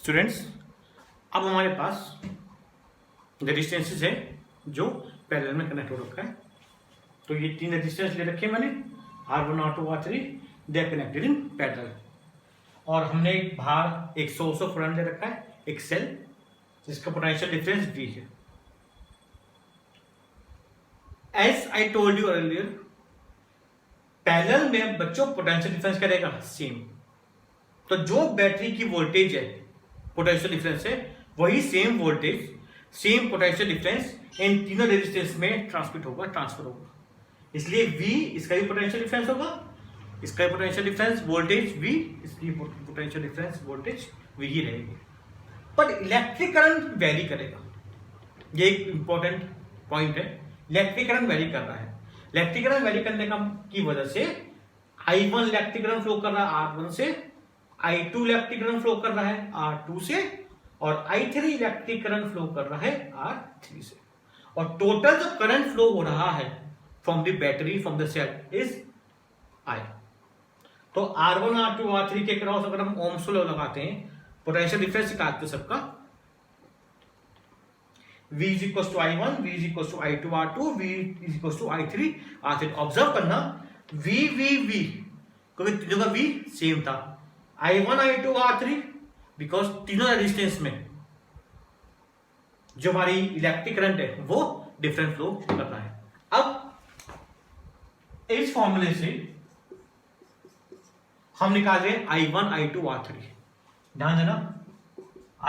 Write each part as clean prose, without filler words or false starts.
Students, अब हमारे पास resistances है जो पैरेलल में कनेक्ट हो रखा है। तो ये 3 रेजिस्टेंस ले रखे हैं मैंने, R1 R2 R3, they are connected in parallel. और हमने एक बाहर एक सोर्स ऑफ करंट ले रखा है, एक सेल जिसका पोटेंशियल डिफरेंस V है। As I told you earlier, parallel में बच्चों पोटेंशियल डिफरेंस क्या रहेगा? सेम। तो जो बैटरी की वोल्टेज है, पोटेंशियल डिफरेंस है, वही same voltage same potential difference in तीनों रेजिस्टेंस में ट्रांसफर होगा। इसलिए V इसका भी पोटेंशियल डिफरेंस होगा, इसका भी पोटेंशियल डिफरेंस वोल्टेज V, इसकी पोटेंशियल डिफरेंस वोल्टेज V ही रहेगी। पर इलेक्ट्रिक करंट वेरी करेगा, ये एक इंपॉर्टेंट पॉइंट है। इलेक्ट्रिक करंट वेरी कर रहा है। इलेक्ट्रिक करंट वेरी करने की वजह से I1 इलेक्ट्रिक करंट फ्लो कर रहा है R1 से, I2 इलेक्ट्रिक करंट फ्लो कर रहा है R2 से, और I3 इलेक्ट्रिक करंट फ्लो कर रहा है R3 से। और टोटल जो करंट फ्लो हो रहा है from the battery, from the cell is I। तो R1 R2 R3 के क्रॉस अगर हम ओम्स लॉ लगाते हैं, पोटेंशियल डिफरेंस निकालते हैं सबका, V is equals to I1, V is equals to I2 R2, V is equals to I3 R3। Observe करना V क्योंकि तीनों का V सेम था, I1 I2 R3 बिकॉज तीनों रेजिस्टेंस में जो हमारी इलेक्ट्रिक करंट है वो डिफरेंट फ्लो कर रहा है। अब इस फॉर्मूले से हम निकाल रहे हैं I1 I2 R3। ध्यान देना,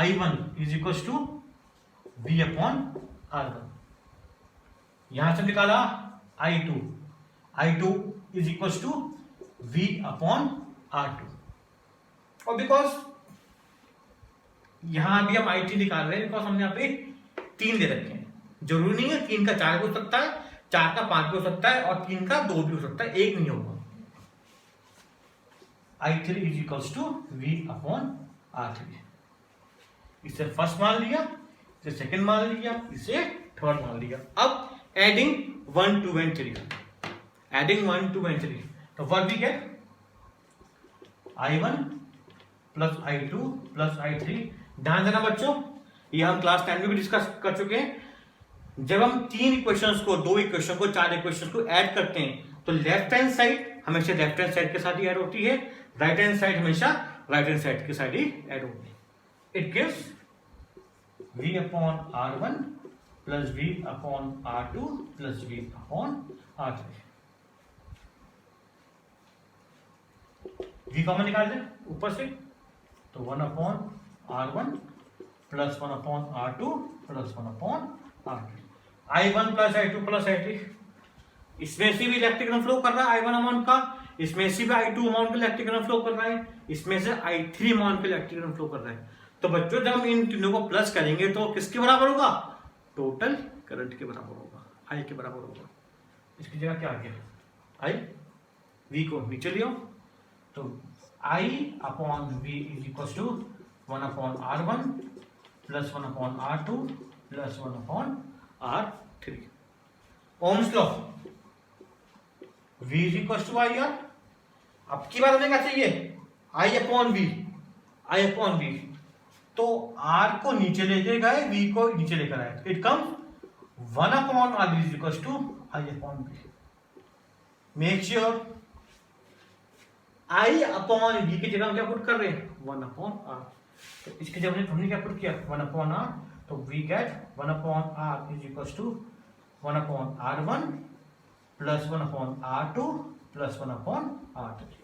I1 is equal to V upon R1। यहां से निकाला I2 is equal to V upon R2। और बिकॉज यहां भी हम I3 निकाल रहे हैं बिकॉज हमने यहां पे 3 दे रखे हैं। जरूरी नहीं है 3 का 4 भी हो सकता है, 4 का 5 भी हो सकता है, और 3 का 2 भी हो सकता है, 1 नहीं होगा। I3 is equal to V upon R3। इसे फर्स्ट मान लिया, इसे सेकंड मान लिया, इसे थर्ड मान लिया। अब एडिंग 1 2 एंड 3, एडिंग 1 2 एंड 3, तो what we get? I1 plus I2 plus I3। ध्यान देना बच्चों, ये हम क्लास 10 में भी डिस्कस कर चुके हैं। जब हम 3 इक्वेशंस को, 2 इक्वेशन को, 4 इक्वेशंस को ऐड करते हैं तो लेफ्ट हैंड साइड हमेशा लेफ्ट हैंड साइड के साथ ही ऐड होती है, राइट हैंड साइड हमेशा राइट हैंड साइड के साथ ही ऐड होती है। It gives V upon R1 plus V upon R2 plus V upon R3। V common निकाल दें ऊपर से, तो 1 upon R1 plus 1 upon R2 plus 1 upon R3। I1 plus I2 plus I3, इसमें से भी इलेक्ट्रिक करंट फ्लो कर रहा है I1 अमाउंट का, इसमें से भी I2 अमाउंट का इलेक्ट्रिक करंट फ्लो कर रहा है, इसमें से I3 अमाउंट का इलेक्ट्रिक करंट फ्लो कर रहा है। तो बच्चों जब हम इन तीनों को प्लस करेंगे तो किसके बराबर होगा? टोटल करंट के बराबर होगा, I के बराबर होगा। इसकी जगह क्या आ गया? I, V को नीचे लियो, तो I upon V is equal to 1 upon R1 plus 1 upon R2 plus 1 upon R3। Ohm's law, V is equal to I R। अब की बात हमें क्या चाहिए? I upon V। तो R को नीचे लेके गए, V को नीचे लेकर आए, it comes 1 upon R is equal to I upon V। Make sure I upon V की जगह हम क्या पुट कर रहे हैं? 1 अपॉन R। तो इसकी जगह हमने क्या पुट किया? 1 अपॉन R। तो we get 1 upon R is equal to 1 upon R1 plus 1 upon R2 plus 1 upon R3।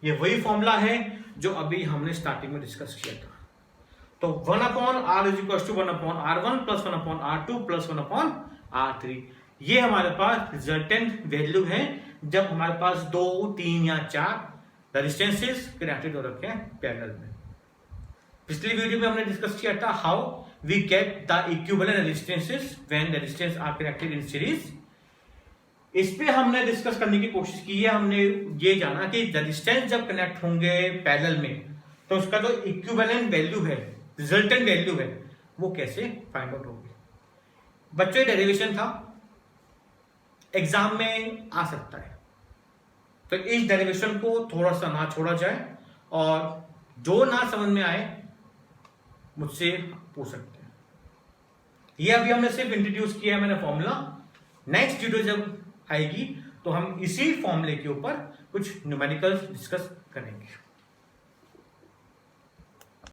ये वही फॉर्मूला है जो अभी हमने स्टार्टिंग में डिस्कस किया था। तो 1 upon R is equal to 1 upon R1 plus 1 upon R2 plus 1 upon R3। ये हमारे पास रिजल्टेंट वैल्यू है जब हमारे पास 2 3 या 4 रेजिस्टेंसेस कनेक्टेड हो रखे हैं पैरेलल में। पिछली वीडियो में हमने डिस्कस किया था how we get the equivalent resistances when resistance are connected in series. इस पे हमने डिस्कस करने की कोशिश की है। हमने ये जाना कि रेजिस्टेंस जब कनेक्ट होंगे पैरेलल में तो उसका जो इक्विवेलेंट वैल्यू है, रिजल्टेंट वैल्यू है, वो कैसे फाइंड आउट होगी। बच्चों डेरिवेशन था, एग्जाम में आ सकता है, तो इस डेरिवेशन को थोड़ा सा ना छोड़ा जाए, और जो ना समझ में आए मुझसे पूछ सकते हैं। ये अभी हमने सिर्फ इंट्रोड्यूस किया है मैंने फॉर्मूला। नेक्स्ट वीडियो जब आएगी तो हम इसी फॉर्मूले के ऊपर कुछ न्यूमेरिकल्स डिस्कस करेंगे।